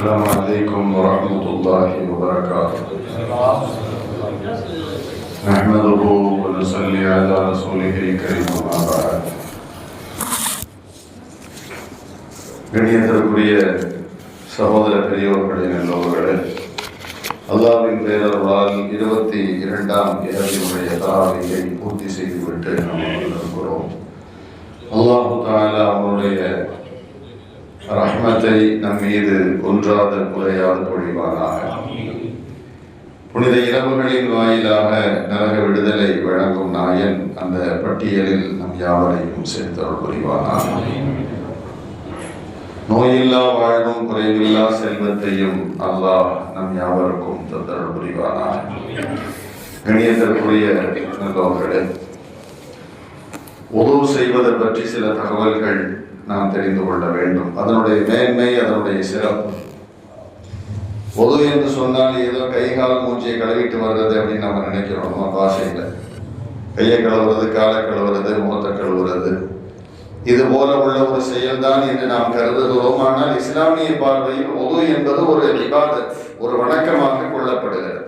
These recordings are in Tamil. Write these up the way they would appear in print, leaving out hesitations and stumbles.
السلام عليكم ورحمة الله وبركاته. نحمده ونصلي على رسوله الكريم أما بعد. கண்ணியத்திற்குரிய சகோதர பெரியோர்களே, நல்லவர்களே, அல்லாஹ்வின் பேரருளால் 22ஆம் இரவினுடைய தராவியை பூர்த்தி செய்துவிட்டு நாம் இருக்கிறோம். அல்லாஹு தஆலா அவனுடைய ரஹ்மத்தை நம் மீது ஒன்றாத குறையாத பொழிவானாக. புனித இரவுகளின் வாயிலாக நரக விடுதலை வழங்கும் நாயன் அந்த பட்டியலில் நம் யாவரையும் சேர்த்தருள் புரிவானாக. நோயில்லா வாழ்வும் குறைவில்லா செல்வத்தையும் அல்லாஹ் நம் யாவருக்கும் தந்தருள் புரிவானாக. கண்ணியத்திற்குரிய நல்லவர்களே, உதவு செய்வதை பற்றி சில தகவல்கள் நாம் தெரிந்து கொள்ள வேண்டும். அதனுடைய மேன்மை, அதனுடைய சிறப்பு. உது என்று சொன்னால் ஏதோ கை கால் மூச்சியை கழுவிட்டு வர்றது அப்படின்னு நம்ம நினைக்கிறோம். நம்ம பாஷையில் கையை கழுவுறது, காலை கழுவுறது, முகத்தை கழுவுறது, இது போல உள்ள ஒரு செயல்தான் என்று நாம் கருதுகிறோம். ஆனால் இஸ்லாமிய பார்வையில் உது என்பது ஒரு இபாதத், ஒரு வணக்கமாக கொள்ளப்படுகிறது.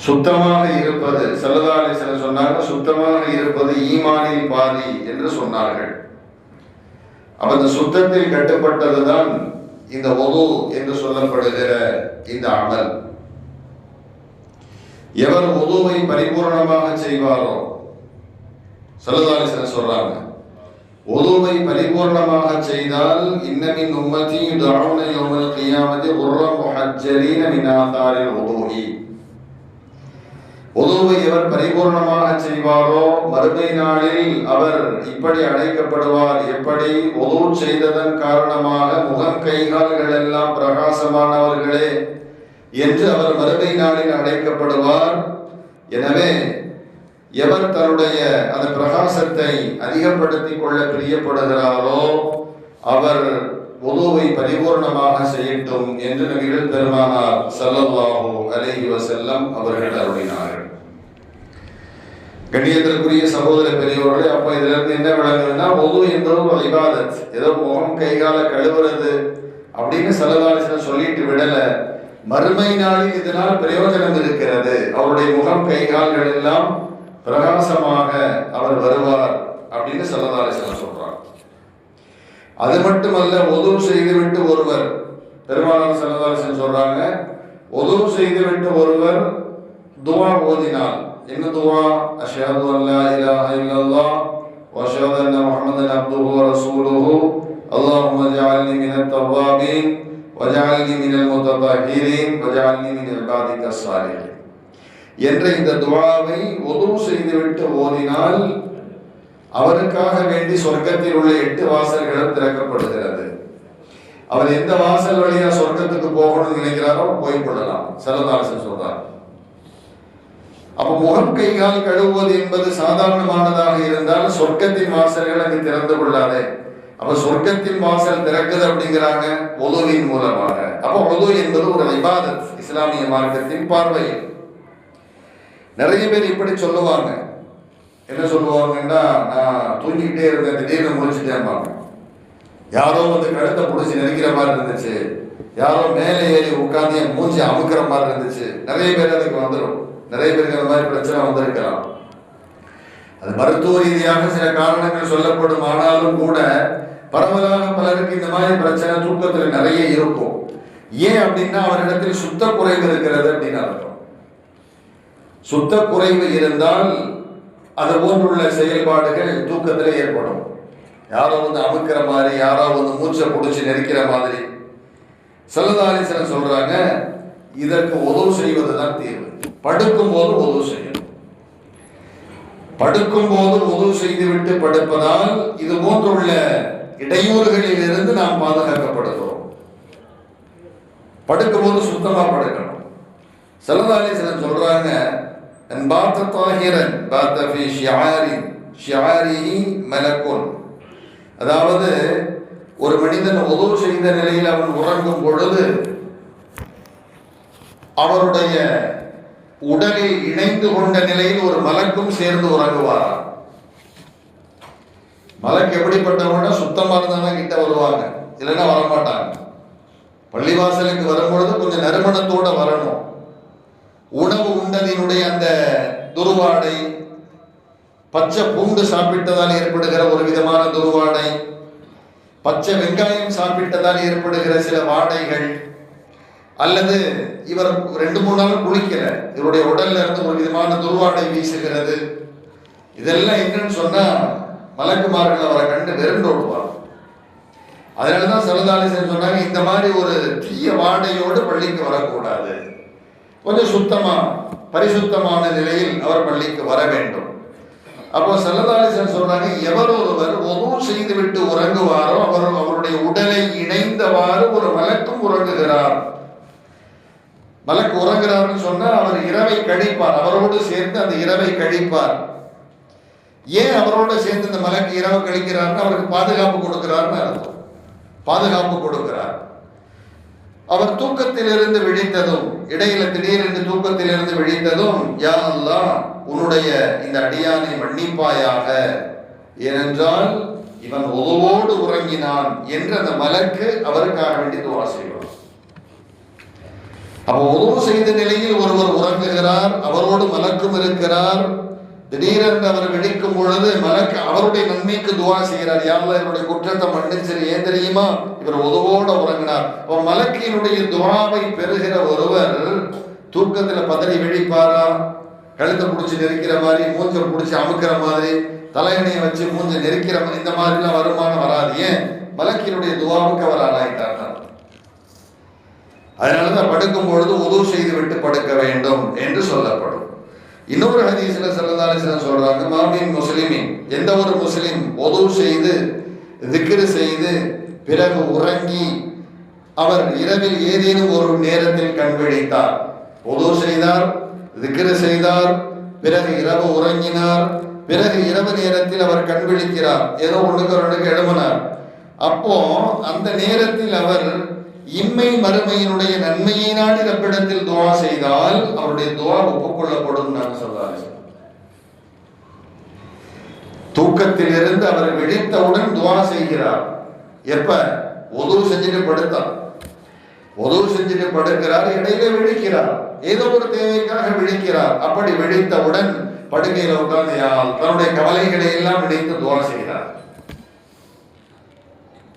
சுத்தமாக இருப்பது, ஸல்லல்லாஹு அலைஹி வஸல்லம் சொன்னார்கள், சுத்தமாக இருப்பது ஈமானில் பாதி என்று சொன்னார்கள். அப்ப இந்த சுத்தத்தில் கட்டுப்பட்டதுதான் இந்த வுது என்று சொல்லப்படுகிற இந்த அமல். எவர் வுதுவை பரிபூர்ணமாக செய்வாரோ, ஸல்லல்லாஹு அலைஹி வஸல்லம் சொல்றாங்க, வுதுவை பரிபூர்ணமாக செய்தால் இன்னமின் உம்மதி யுதஊன யௌமல் கியாமத்தி குர்ரம் முஹஜ்ஜலீன மின் ஆதாரில் வுதுஇ. வுதுவை எவர் பரிபூர்ணமாக செய்வாரோ மறுமை நாளில் அவர் இப்படி அழைக்கப்படுவார். எப்படி? வுது செய்ததன் காரணமாக முகம் கைகால்கள் எல்லாம் பிரகாசமானவர்களே என்று அவர் மறுமை நாளில் அழைக்கப்படுவார். எனவே எவர் தன்னுடைய அந்த பிரகாசத்தை அதிகப்படுத்திக் கொள்ள பிரியப்படுகிறாரோ அவர் வுதுவை பரிபூர்ணமாக செய்யட்டும் என்று நபிகள் பெருமானார் ஸல்லல்லாஹு அலைஹி வஸல்லம் அவர்கள் அருளினார்கள். கண்ணியத்திற்குரிய சகோதர பெரியவர்களே, அப்ப இதுல இருந்து என்ன விளங்குதுன்னா, வுது என்பது ஒரு இபாதத். ஏதோ முகம் கைகால கழுவுறது அப்படின்னு ஸல்லல்லாஹு அலைஹி வஸல்லம் சொல்லிட்டு விடல. மறுமை நாளில் இதனால் பிரயோஜனம் இருக்கிறது. அவருடைய முகம் கைகால்கள் எல்லாம் பிரகாசமாக அவர் வருவார் அப்படின்னு ஸல்லல்லாஹு அலைஹி வஸல்லம் சொல்றாங்க. அது மட்டுமல்ல, வுது செய்துவிட்டு ஒருவர், பெருமானார் ஸல்லல்லாஹு அலைஹி வஸல்லம் சொல்றாங்க, வுது செய்துவிட்டு ஒருவர் துஆ ஓதினால், என்ன துஆ? அஷ்ஹது அல்லா இலாஹ இல்லல்லாஹ் வ அஷ்ஹது அன்ன முஹம்மதன் அப்துஹு வ ரசூலுஹு அல்லாஹும்ம ஜஅல்னி மினத் தவ்வாபீன் வ ஜஅல்னி மினல் முத்ததஹ்ஹிரீன் வ ஜஅல்னி மின் இபாதிக்கஸ் ஸாலிஹீன் என்ற இந்த துஆவை வுது செய்துவிட்டு ஓதினால் அவருக்காக வேண்டி சொர்க்கத்தில் உள்ள 8 வாசல்களும் திறக்கப்படுகிறது. அவர் எந்த வாசல் வழியா சொர்க்கத்துக்கு போகணும்னு நினைக்கிறாரோ போய் கொள்ளலாம், ஸல்லல்லாஹு அலைஹி வஸல்லம் சொல்றார். அப்ப முகம் கைகால் கழுவுவது என்பது சாதாரணமானதாக இருந்தால் சொர்க்கத்தின் வாசல்கள் அங்கு திறந்து கொள்ளாதே. அப்ப சொர்க்கத்தின் வாசல் திறக்குது அப்படிங்கிறாங்க வுதுவின் மூலமாக. அப்ப வுது என்பது ஒரு இபாதத் இஸ்லாமிய மார்க்கத்தின் பார்வையில். நிறைய பேர் இப்படி சொல்லுவாங்க. என்ன சொல்லுவாங்கன்னா, நான் தூங்கிக்கிட்டே இருந்தேன், திடீர்னு முடிச்சுட்டேன். யாரோ வந்து கழுத்தை பிடிச்சி நெருக்கிற மாதிரி இருந்துச்சு, யாரோ மேலே ஏறி உட்காந்து என் மூஞ்சி அமுக்கிற மாதிரி இருந்துச்சு. நிறைய பேர் அதுக்கு வந்துடும். நிறைய பேருக்கு அந்த மாதிரி பிரச்சனை வந்திருக்கலாம். அது மருத்துவ ரீதியாக சில காரணங்கள் சொல்லப்படும். ஆனாலும் கூட பரவலாக பலருக்கு இந்த மாதிரி பிரச்சனை தூக்கத்தில் நிறைய இருக்கும். ஏன் அப்படின்னா அவரிடத்தில் சுத்த குறைவு இருக்கிறது அப்படின்னு அர்த்தம். சுத்த குறைவு இருந்தால் அது போன்றுள்ள செயல்பாடுகள் தூக்கத்தில் ஏற்படும். யாரோ வந்து அமுக்கிற மாதிரி, யாரோ வந்து மூச்சை பிடிச்சி நெரிக்கிற மாதிரி. ஸல்லல்லாஹு அலைஹி வஸல்லம் சொல்றாங்க, இதற்கு வுது செய்வதுதான் தீர்வு. படுக்கும் போது வுது செய்யணும். படுக்கும் போது வுது செய்துவிட்டு படுப்பதால் இது போன்றுள்ள இடையூறுகளில் இருந்து நாம் பாதுகாக்கப்படுகிறோம். படுக்கும் போது சுத்தமா படுக்கணும். ஸல்லல்லாஹு அலைஹி வஸல்லம் சொல்றாங்க, அன் பாத்த தாஹிரன் பாத்த ஃபீ ஷிஆரிஹி மலக்குன். அதாவது ஒரு மனிதன் வுது செய்த நிலையில் அவன் உறங்கும் பொழுது அவருடைய உடலில் இணைந்து கொண்ட நிலையில் ஒரு மலக்கும் சேர்ந்து உறங்குவாராம். மலக்கு எப்படிப்பட்டவங்கன்னா சுத்தமா இருந்தாலும் கிட்ட வருவாங்க. இல்லைன்னா வரமாட்டாங்க. பள்ளிவாசலுக்கு வரும்பொழுது கொஞ்சம் நறுமணத்தோட வரணும். உணவு உண்டதினுடைய அந்த துருவாடை, பச்சை பூண்டு சாப்பிட்டதால் ஏற்படுகிற ஒரு விதமான துருவாடை, பச்சை வெங்காயம் சாப்பிட்டதால் ஏற்படுகிற சில வாடைகள், அல்லது இவர் 2-3 நாள் குளிக்கல, இவருடைய உடல்ல இருந்து ஒரு விதமான துருவாடை வீசுகிறது. இதெல்லாம் என்னன்னு சொன்னா மலக்குமார்கள் அவரை கண்டு வெறுண்டு ஓடுவார். அதனாலதான் ஸல்லல்லாஹு அலைஹி வஸல்லம் சொன்னாங்க, இந்த மாதிரி ஒரு தீய வாடையோடு பள்ளிக்கு வரக்கூடாது, கொஞ்சம் சுத்தமா பரிசுத்தமான நிலையில் அவர் பள்ளிக்கு வர வேண்டும். அப்போ ஸல்லல்லாஹு அலைஹி வஸல்லம் சொல்றாங்க, எவர் ஒருவர் ஒது செய்து விட்டு உறங்குவாரோ அவருடைய உடலை இணைந்தவாறு ஒரு மலக்கும் உறங்குகிறார். மலக்கு உறங்குறாருன்னு சொன்னா அவர் இரவை கழிப்பார், அவரோடு சேர்ந்து அந்த இரவை கழிப்பார். ஏன் அவரோட சேர்ந்து இந்த மலக்கு இரவு கழிக்கிறார்னு அவருக்கு பாதுகாப்பு கொடுக்கிறார்னு அர்த்தம். பாதுகாப்பு கொடுக்கிறார். அவர் தூக்கத்திலிருந்து விழித்ததும், இடையில திடீரென்று தூக்கத்திலிருந்து விழித்ததும், யா அல்லாஹ் உன்னுடைய இந்த அடியானை மன்னிப்பாயாக, ஏனென்றால் இவன் ஒதுவோடு உறங்கினான் என்று அந்த மலக்கு அவருக்காக வேண்டி துஆ செய்வார். அப்போ ஒது செய்த நிலையில் ஒருவர் உறங்குகிறார், அவரோடு மலக்கும் இருக்கிறார். திடீரென்று அவர் விழிக்கும் பொழுது மலக்கு அவருடைய நன்மைக்கு துஆ செய்கிறார், யா அல்லாஹ் இவருடைய குற்றத்தை மன்னிச்சிரு. ஏன் தெரியுமா? இவர் ஒதுவோட உறங்கினார். அப்போ மலக்கினுடைய துஆவை பெறுகிற ஒருவர் தூக்கத்துல பதறி விழிப்பாரா? கழுத்தை பிடிச்சி நெரிக்கிற மாதிரி, மூஞ்சை பிடிச்சி அமுக்கிற மாதிரி, தலையணையை வச்சு மூஞ்சை நெரிக்கிற மாதிரி, இந்த மாதிரிலாம் வருமானம் வராது. ஏன்? மலக்கினுடைய துஆவுக்கு அவர் ஆளாயிட்டார். அதனாலதான் படுக்கும் பொழுது உது செய்து விட்டு படுக்க வேண்டும் என்று சொல்லப்படும். இன்னொரு ஹதீஸ்ல ஸல்லல்லாஹு அலைஹி வஸல்லம் சொல்றாங்க, மாமின் முஸ்லிமின், எந்த ஒரு முஸ்லிம் உது செய்து திக்ர் செய்து பிறகு உறங்கி அவர் இரவில் ஏதேனும் ஒரு நேரத்தில் கண் விழித்தார், உது செய்தார், திக்ர் செய்தார், பிறகு இரவு உறங்கினார், பிறகு இரவு நேரத்தில் அவர் கண் விழிக்கிறார், ஏதோ ஒண்ணுக்கு ரெண்டுக்கு எழும்பினார், அப்போ அந்த நேரத்தில் அவர் இம்மை மறுமையினுடைய நன்மையை நாடி ரப்பிடத்தில் துஆ செய்தால் அவருடைய துஆ ஒப்புக்கொள்ளப்படும். நான் சொல்றாரு, தூக்கத்தில் இருந்து அவர் விழித்தவுடன் துஆ செய்கிறார். எப்ப? உது செஞ்சுட்டு படுத்தார், உது செஞ்சுட்டு படுக்கிறார், இடையில விழிக்கிறார், ஏதோ ஒரு தேவைக்காக விழிக்கிறார். அப்படி விழித்தவுடன் படுக்கையில உட்கார்ந்து தன்னுடைய கவலைகளை எல்லாம் நினைத்து துஆ செய்கிறார்.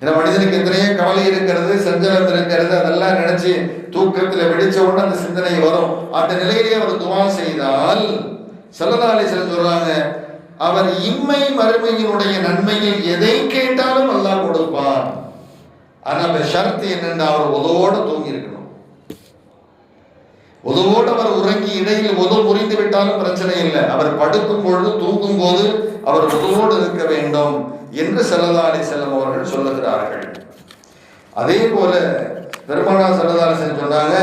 ஏன்னா மனிதனுக்கு எத்தனையோ கவலை இருக்கிறது, சஞ்சலம் இருக்கிறது, அதெல்லாம் நினைச்சு தூக்கத்துல விழிச்ச உடனே அந்த சிந்தனை வரும். அந்த நிலையிலே அவர் துஆ செய்தால் ஸல்லல்லாஹு அலைஹி வஸல்லம் சொல்றாங்க, அவர் இம்மை மறுமையினுடைய நன்மையில் எதை கேட்டாலும் அல்லாஹ் கொடுப்பான். ஆனா ஷர்த் என்னன்னா அவர் உதவோட தூங்கி இருக்கணும். உதவோடு அவர் உறங்கி இடையில் உதவு முறிந்து விட்டாலும் பிரச்சனை இல்லை, அவர் படுக்கும் பொழுது தூங்கும் போது அவர் உதவோடு இருக்க வேண்டும் என்று ஸல்லல்லாஹு அலைஹி வஸல்லம் அவர்கள் சொல்லுகிறார்கள். அதே போல பெருமானார் ஸல்லல்லாஹு அலைஹி வஸல்லம் சொன்னாங்க,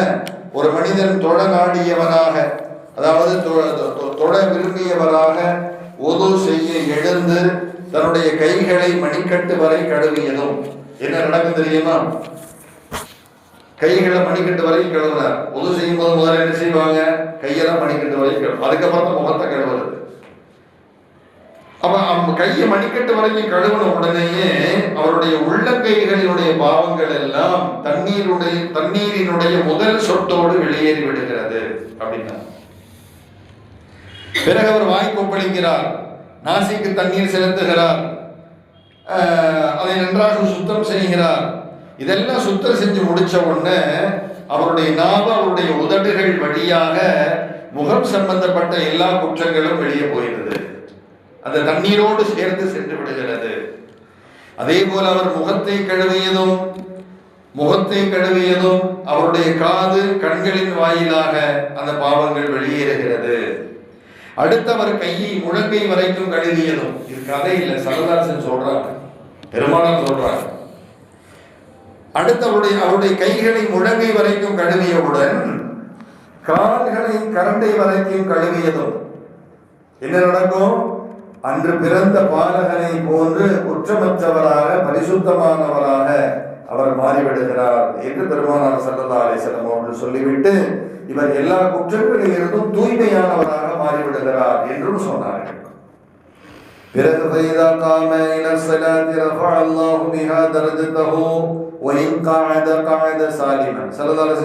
ஒரு மனிதன் தொழ நாடியவனாக, அதாவது தொழ விரும்பியவராக உது செய்ய எழுந்து தன்னுடைய கைகளை மணிக்கட்டு வரை கழுவியதும், என்ன நடக்கும் தெரியுமா? கைகளை மணிக்கட்டு வரை கழுவுறார். உது செய்யும் போது முதல்ல என்ன செய்வாங்க? கையெல்லாம் மணிக்கட்டு வரை கழுவு, அதுக்கப்புறம் தான் முகத்தை கழுவுறது. அப்ப கையை மணிக்கட்டு வரைக்கும் கழுவின உடனேயே அவருடைய உள்ளங்கைகளினுடைய பாவங்கள் எல்லாம் தண்ணீரினுடைய முதல் சொட்டோடு வெளியேறி விடுகிறது அப்படின்னா. பிறகு அவர் வாய் கொப்பளிக்கிறார், நாசிக்கு தண்ணீர் செலுத்துகிறார், அதை நன்றாக சுத்தம் செய்கிறார். இதெல்லாம் சுத்தம் செஞ்சு முடிச்ச உடனே அவருடைய நாவு, அவருடைய உதடுகள் வழியாக முகம் சம்பந்தப்பட்ட எல்லா குற்றங்களும் வெளியே போகிறது, அந்த தண்ணீரோடு சேர்த்து சென்று விடுகிறது. அதே போல அவர் முகத்தை கழுவியதும் அவருடைய காது கண்களின் வாயிலாக அந்த பாவங்கள் வெளியேறுகிறது. அடுத்தவர் கையை முழங்கை வரைக்கும் கழுவியதும், இது கதை இல்லை, சரதாசன் சொல்றாங்க, பெருமானார் சொல்றாங்க. அவருடைய கைகளை முழங்கை வரைக்கும் கழுவியவுடன் கால்களை கரண்டை வரைக்கும் கழுவியதும் என்ன நடக்கும்? அன்று பிறந்த பாலகனை போன்று குற்றமற்றவராக பரிசுத்தமானவராக அவர் மாறிவிடுகிறார் என்று பெருமானார் ஸல்லல்லாஹு அலைஹி வஸல்லம் அவர்கள் சொல்லிவிட்டு இவர் எல்லா குற்றங்களில் இருந்தும் தூய்மையானவராக மாறிவிடுகிறார் என்றும் சொன்னார்கள். பிறகு فَإِذَا قَامَ إِلَى الصَّلَاةِ رَفَعَ اللَّهُ بِهَا دَرَجَتَهُ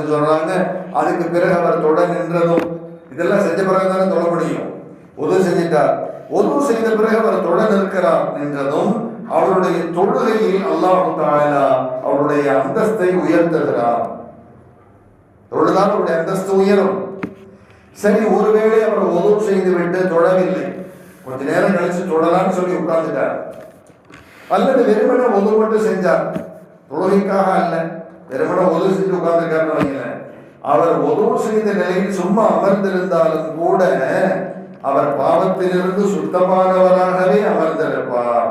சொல்றாங்க. அதுக்கு பிறகு அவர் தொட நின்றதும், இதெல்லாம் செஞ்ச பிறகு தானே தொட முடியும். உது செஞ்சிட்டார், உது செய்த பிறகு அவர் தொட நிற்கிறார் நின்றதும் அவருடைய தொழுகையில் அல்லாஹ் தஆலா அவருடைய அந்தஸ்தை உயர்த்துகிறார். தொழுதால் அவருடைய அந்தஸ்து உயரும். சரி, ஒருவேளை அவர் உது செய்து விட்டு தொடவில்லை, கொஞ்ச நேரம் கழிச்சு தொடலான்னு சொல்லி உட்கார்ந்துட்டார், அல்லது வெறுமனை உது மட்டும் செஞ்சார், தொழுகைக்காக அல்ல, வெறுமனை உது செஞ்சு உட்கார்ந்துருக்காருன்னு, அவர் உது செய்த நிலையில் சும்மா அமர்ந்திருந்தாலும் கூட அவர் பாவத்திலிருந்து சுத்தமானவராகவே அமர்ந்திருப்பார்.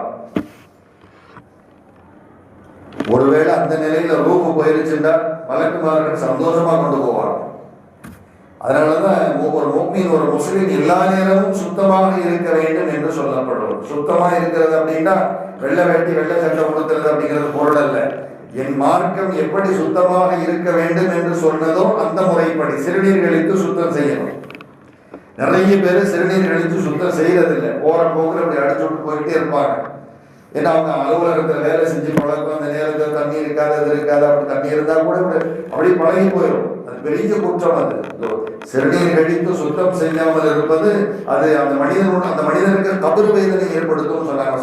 ஒருவேளை அந்த நிலையில ரூபு போயிருச்சுட்டா மலக்குமார்கள் சந்தோஷமா கொண்டு போவாங்க. அதனாலதான் ஒரு முஃமின், ஒரு முஸ்லிம் எல்லா நேரமும் சுத்தமாக இருக்க வேண்டும் என்று சொல்லப்படும். சுத்தமா இருக்கிறது அப்படின்னா வெள்ளை வேட்டி வெள்ளை சட்டை கொடுக்கிறது அப்படிங்கிறது பொருள் அல்ல. என் மார்க்கம் எப்படி சுத்தமாக இருக்க வேண்டும் என்று சொன்னதோ அந்த முறைப்படி சிறுநீர் கழித்து சுத்தம் செய்யணும். நிறைய பேர் சிறுநீர் கழித்து சுத்தம் செய்யறதில்லை, போற போக்குல அப்படி அடிச்சு விட்டு போயிட்டே இருப்பாங்க. ஏன்னா அவங்க அலுவலகத்தில் வேலை செஞ்சு பழக்கம், அந்த நேரத்தில் தண்ணி இருக்காது, அது இருக்காது, அப்படி தண்ணி இருந்தா கூட அப்படி பழகி போயிடும். அது பெரிய குற்றம். அது சிறுநீர் கழித்து சுத்தம் செய்யாமல் இருப்பது அது அந்த மனிதனுக்கு கபர் வேதனை ஏற்படுத்தும் சொன்னாங்க.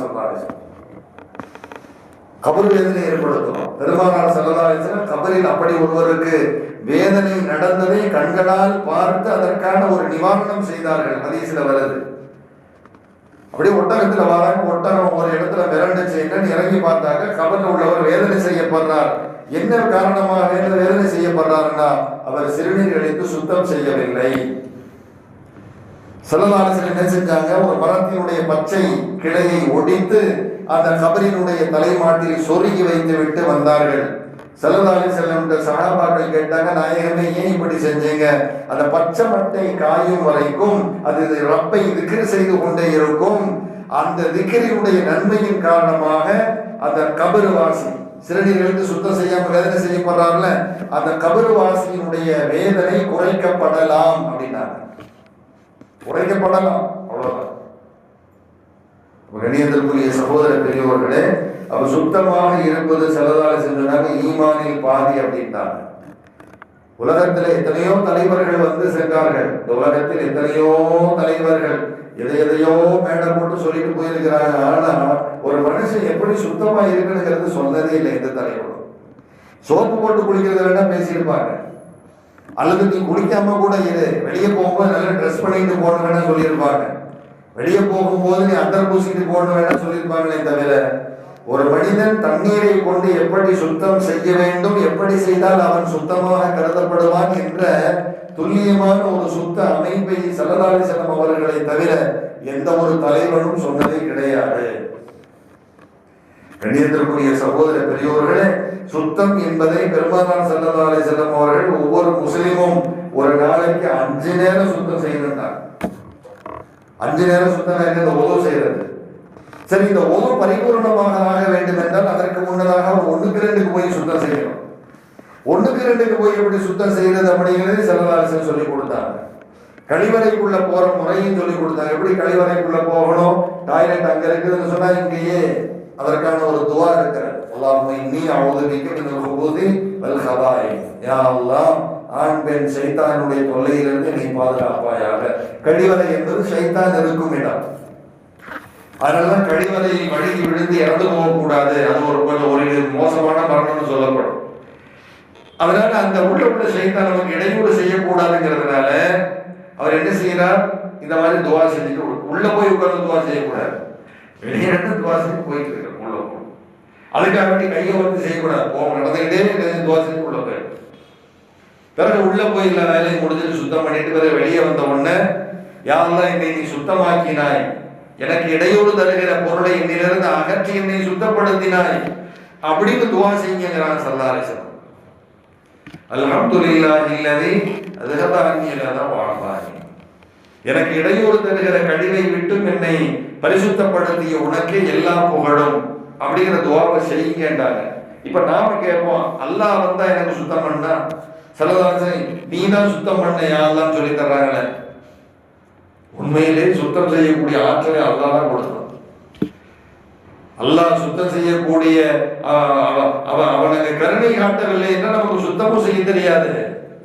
கபர் வேதனை ஏற்படுத்தும். பெருமானார் ஸல்லல்லாஹு அலைஹி வஸல்லம் கபரில் அப்படி ஒருவருக்கு வேதனை நடந்ததை கண்களால் பார்த்து அதற்கான ஒரு நிவாரணம் செய்தார்கள். ஹதீஸ்ல வருது. அப்படியே ஒட்டகத்துல வராங்க, ஒட்டகம் ஒரு இடத்துல மிரண்டு செய்யணும்னு இறங்கி பார்த்தாங்க, கபர்ல உள்ளவர் வேதனை செய்யப்படுறார். என்ன காரணமாக வேதனை செய்யப்படுறாருன்னா அவர் சிறுநீர் கழித்து சுத்தம் செய்யவில்லை. ஸல்லல்லாஹு அலைஹி வஸல்லம் என்ன செஞ்சாங்க, ஒரு மரத்தினுடைய பச்சை கிளையை ஒடித்து அந்த கபரினுடைய தலைமாட்டில் சொருகி வைத்து விட்டு வந்தார்கள். ஸல்லல்லாஹு அலைஹி வஸல்லம் சஹாபாக்கள் கேட்டாங்க, நாயகமே ஏன் இப்படி செஞ்சீங்க? அந்த பச்சை மட்டை காயும் வரைக்கும் அது ரப்பை திக்ர் செய்து கொண்டே இருக்கும். அந்த திக்ரினுடைய நன்மையின் காரணமாக அந்த கபருவாசி சிறுநீர் கழித்து சுத்தம் செய்யாம வேதனை செய்யப்படுறாருல, அந்த கபருவாசியினுடைய வேதனை குறைக்கப்படலாம் அப்படின்னாங்க. குறைக்கப்படலாம், அவ்வளவுதான். கண்ணியத்திற்குரிய சகோதர பெரியவர்களே, அப்ப சுத்தமாக இருப்பது ஸல்லல்லாஹு அலைஹி வஸல்லம் ஈமானில் பாதி அப்படின்ட்டாங்க. உலகத்தில் எத்தனையோ தலைவர்கள் வந்து சென்றார்கள். உலகத்தில் எத்தனையோ தலைவர்கள் எதையோ மேடை போட்டு சொல்லிட்டு போயிருக்கிறாங்க. ஆனா ஒரு மனுஷன் எப்படி சுத்தமா இருக்குங்கிறது சொன்னதே இல்லை எந்த தலைவரும். சோப்பு போட்டு குளிக்கிறத வேணா பேசியிருப்பாங்க, அல்லது நீ குளிக்காம கூட இரு, வெளியே போகும்போது நல்லா ட்ரெஸ் பண்ணிட்டு போன வேணா சொல்லியிருப்பாங்க, வெளியே போகும்போது நீ அத்தர் பூசிட்டு போன வேணா சொல்லியிருப்பாங்களே தவிர ஒரு மனிதன் தண்ணீரை கொண்டு எப்படி சுத்தம் செய்ய வேண்டும், எப்படி செய்தால் அவன் சுத்தமாக கருதப்படுவான் என்ற துல்லியமான ஒரு சுத்த அமைப்பை ஸல்லல்லாஹு அலைஹி வஸல்லம் அவர்களை தவிர எந்த ஒரு தலைவனும் சொன்னதே கிடையாது. கண்ணியத்திற்குரிய சகோதர பெரியோர்களே, சுத்தம் என்பதை பெருமானார் ஸல்லல்லாஹு அலைஹி வஸல்லம் அவர்கள் ஒவ்வொரு முஸ்லிமும் ஒரு நாளைக்கு 5 நேரம் சுத்தம் செய்யணும்னாங்க. 5 நேரம் சுத்தம் இந்த உதவு செய்யறது. சரி, இந்த உதவு பரிபூர்ணமாக ஆக வேண்டும் என்றால் அதற்கு முன்னதாக 1க்கு 2க்கு போய் சுத்தம் செய்யணும். 1க்கு 2க்கு போய் எப்படி சுத்தம் செய்யறது அப்படிங்கிறது ஸல்லல்லாஹு அலைஹி வஸல்லம் சொல்லி கொடுத்தாங்க. கழிவறைக்குள்ள போற முறையும் சொல்லி கொடுத்தாங்க. எப்படி கழிவறைக்குள்ள போகணும், டாய்லெட் அங்க இருக்குதுன்னு சொன்னா இங்கேயே அதற்கான ஒரு துவா இருக்கிறது. அல்லாஹும்ம இன்னி அஊது பிக மினல் ஹுபூதி வல் ஹபாயிஸ். யா அல்லாஹ், ஆண் பெண் ஷைத்தானுடைய தொல்லையிலிருந்து நீ பாதுகாப்பாயாக. கழிவறை என்பது ஷைத்தான் இருக்கும் இடம். அதனால கழிவறையில் வழுகி விழுந்து இறந்து போகக்கூடாது, அது ஒரு மோசமான மரணம்னு சொல்லப்படும். அதனால அந்த உள்ள ஷைத்தான் நமக்கு இடையூறு செய்யக்கூடாதுங்கிறதுனால அவர் என்ன செய்யறார், இந்த மாதிரி துவா செஞ்சுட்டு உள்ள போய் உட்கார்ந்து துவா செய்யக்கூடாது, வெளியே துவா செஞ்சு போயிட்டு இருக்க உள்ள போகணும். அதுக்காக வேண்டி கையை வந்து செய்யக்கூடாது, போக நடந்துகிட்டே துவா செஞ்சு உள்ள போயிடும். பிறகு உள்ள போய் இல்லை வேலையை முடிஞ்சுட்டு சுத்தம் பண்ணிட்டு பிறகு வெளியே வந்த உடனே யா அல்லாஹ் என்னை நீ சுத்தமாக்கினாய், எனக்கு இடையூறு தருகிற பொருளை என்னிலிருந்து அகற்றி என்னை சுத்தப்படுத்தினாய் அப்படின்னு துவா செய்யுங்கிறான் ஸல்லல்லாஹு அலைஹி வஸல்லம். அல்ஹம்துலில்லாஹி அல்லதி அஸ்ஹப அன்னி அல்-அஸா வ ஆஃபானி. எனக்கு இடையூறு தருகிற கழிவை விட்டு என்னை பரிசுத்தப்படுத்திய உனக்கே எல்லா புகழும் அப்படிங்கிற துவாவை செய்யுங்கன்றாங்க. இப்ப நாம கேட்போம், அல்லாஹ் வந்தா எனக்கு சுத்தம் பண்ணா, ஸல்லல்லாஹு அலைஹி வஸல்லம் நீ தான் சுத்தம் பண்ண யா அல்லாஹ்னு சொல்லி தர்றாங்களே. உண்மையிலே சுத்தம் செய்யக்கூடிய ஆற்றலை அல்லாஹ் தான் கொடுத்தான். அல்லாஹ் சுத்தம் செய்யக்கூடிய அவனுக்கு கருணை காட்டவில்லை என்ன நமக்கு சுத்தமும் செய்ய தெரியாது.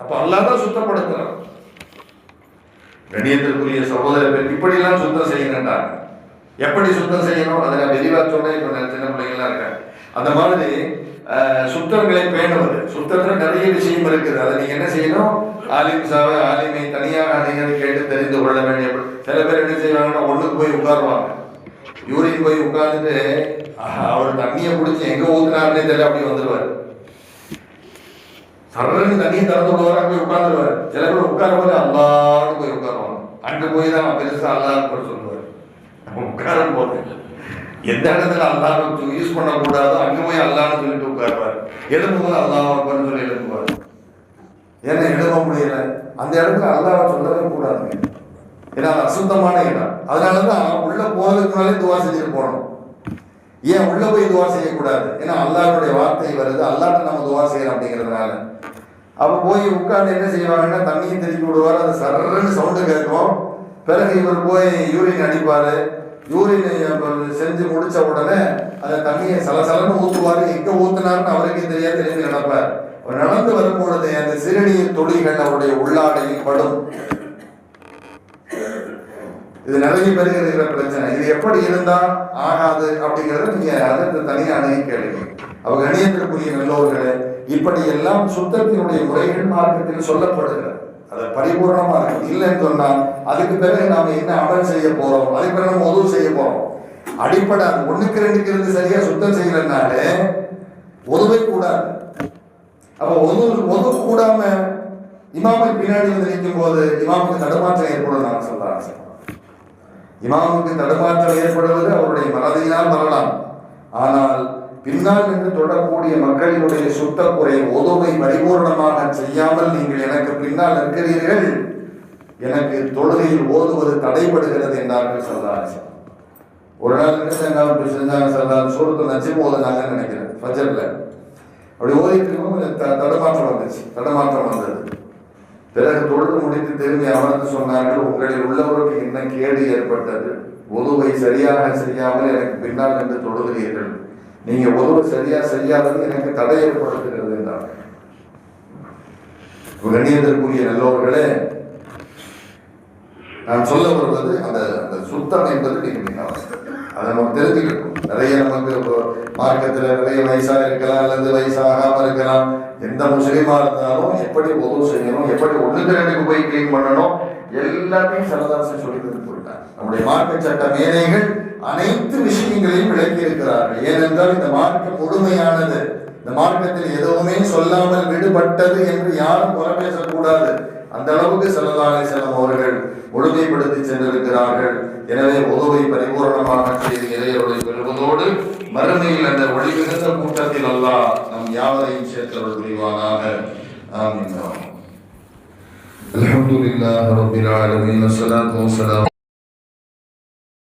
அப்ப அல்லாஹ் தான் சுத்தப்படுத்துறான். கண்ணியத்திற்குரிய சகோதரர் இப்படிலாம் சுத்தம் செய்யணுன்றாங்க. எப்படி சுத்தம் செய்யணும் அதை நான் விரிவா சொன்னேன். இப்ப சின்ன பிள்ளைங்களாம் இருக்காங்க. அந்த மாதிரி சுத்தங்களை பேணுவது, சுத்தத்துல நிறைய விஷயம் இருக்குது. அதை நீங்க என்ன செய்யணும், ஆலிமை தனியாக நீங்கள் கேட்டு தெரிந்து கொள்ள வேண்டிய. சில பேர் என்ன செய்வாங்கன்னா ஒண்ணுக்கு போய் உட்காருவாங்க, யூரின் போய் உட்கார்ந்துட்டு அவர் தண்ணியை பிடிச்சி எங்க ஊத்துனாருன்னே தெரியல அப்படி வந்துடுவார். சரன்னு தண்ணியை திறந்து விடுவார், போய் உட்கார்ந்துருவார். சில பேர் உட்காரும் போது அல்லான்னு போய் உட்காருவாங்க. அங்க போய் தான் பெருசா அல்லான்னு சொல்லுவார். உட்காரும் போது எந்த இடத்துல அல்லாஹ் யூஸ் பண்ணக்கூடாதோ அங்க போய் அல்லான்னு சொல்லிட்டு உட்காருவார். எழுப்பும்போது அல்லாஹ் சொல்லி எழுப்புவார். ஏன்னா எழுத முடியல, அந்த இடத்துல அல்லாஹ் சொல்லவே கூடாதுங்க. ஏன்னா அது அசுத்தமான இடம். அதனாலதான் உள்ள போறதுக்கு முன்னாலே துவா செஞ்சுட்டு போகணும். ஏன் உள்ள போய் துவா செய்யக்கூடாது? ஏன்னா அல்லாஹ்வுடைய வார்த்தை வருது, அல்லாஹ்ட்ட நம்ம துவா செய்யறோம் அப்படிங்கிறதுனால. அப்ப போய் உட்கார்ந்து என்ன செய்வாங்கன்னா தண்ணியை திருப்பி விடுவார், அது சர்ன்னு சவுண்டு கேட்கும். பிறகு இவர் போய் யூரின் அடிப்பாரு. யூரின் செஞ்சு முடிச்ச உடனே அந்த தண்ணியை சலசலன்னு ஊத்துவாரு. எங்க ஊத்துனாருன்னு அவருக்கே தெரியாது, திரும்பி நடப்பார். நடந்து வரும்பொழுது அந்த சிறுநீர் துளிகள் அவருடைய உள்ளாடையில் படும். இது நிறைய பேருக்கு இருக்கிற பிரச்சனை. இது எப்படி இருந்தா ஆகாது அப்படிங்கறத நீங்க அதற்கு தனியாக அணுகி கேளுங்க. அவங்க கணியத்திற்குரிய நல்லோர்களே, இப்படி எல்லாம் சுத்தத்தினுடைய முறைகள் மார்க்கத்தில் சொல்லப்படுகிறது. அதை பரிபூர்ணமா இருக்கு. இல்லைன்னு சொன்னா அதுக்கு பிறகு நாம என்ன அமல் செய்ய போறோம், அதுக்கு பிறகு நம்ம உதவு செய்ய போறோம். அடிப்படை ஒண்ணுக்கு ரெண்டுக்கு இருந்து சரியா சுத்தம் செய்யலனாலே உதவை கூடாது. அப்ப உதவு கூடாம இமாமை பின்னாடி வந்து நிற்கும் போது இமாமுக்கு தடுமாற்றம் ஏற்படும். நான் சொல்றேன், இமாமுக்கு தடுமாற்றம் ஏற்படுவது அவருடைய மனதினால் வரலாம். ஆனால் பின்னால் நின்று தொடரக்கூடிய மக்களினுடைய சுத்த குறை உதவை பரிபூர்ணமாக செய்யாமல் நீங்கள் எனக்கு பின்னால் இருக்கிறீர்கள், எனக்கு தொழுகையில் ஓதுவது தடைபடுகிறது என்றார்கள் சொல்றாங்க. ஒரு நாள் செஞ்சாங்க சொல்றாங்க, சூரத்து நஜ்ம் ஓதுனாங்கன்னு நினைக்கிறேன் ஃபஜ்ர்ல. அப்படி ஓதிட்டு தடுமாற்றம் வந்தது. பிறகு தொழுது முடித்து திரும்பி அமர்ந்து சொன்னார்கள், உங்களில் உள்ளவருக்கு என்ன கேடு ஏற்பட்டது? உதுவை சரியாக செய்யாமல் எனக்கு பின்னால் நின்று தொழுகிறீர்கள், நீங்க உதவு சரியா செய்யாதது எனக்கு தடை ஏற்படுத்துகிறது என்றார்கள். கண்ணியத்திற்குரிய நல்லவர்களே, நான் சொல்ல வருவது அந்த சுத்தம் என்பது நீங்க அதை நம்ம தெரிஞ்சுக்கணும். நிறைய நமக்கு மார்க்கத்தில் நிறைய வயசா இருக்கலாம் அல்லது வயசாகாம இருக்கலாம். எந்த முஸ்லீமா இருந்தாலும் எப்படி உதவு செய்யணும், எப்படி ஒண்ணுக்கு ரெண்டுக்கு போய் கிளீன் பண்ணணும், எல்லாத்தையும் சரதாசன் சொல்லி கொடுத்தார். நம்முடைய மார்க்க சட்ட மேதைகள் அனைத்து விஷயங்களையும் விளக்கி இருக்கிறார்கள். ஏனென்றால் இந்த மார்க்கம் முழுமையானது. இந்த மார்க்கத்தில் எதுவுமே சொல்லாமல் விடுபட்டது என்று யாரும் குறை பேசக்கூடாது. அந்த அளவுக்கு ஸல்லல்லாஹு அலைஹி வஸல்லம் அவர்கள் முழுமைப்படுத்தி சென்றிருக்கிறார்கள். எனவே உதவை பரிபூர்ணமாக செய்து இறையருளை பெறுவதோடு மறுமையில் அந்த ஒளி மிகுந்த கூட்டத்தில் அல்லாஹ் நம் யாவரையும் சேர்த்தவர்கள் புரிவானாக. ஆமீன். அல்ஹம்துலில்லாஹி ரப்பில் ஆலமீன். வஸ்ஸலாத்து வஸ்ஸலாம்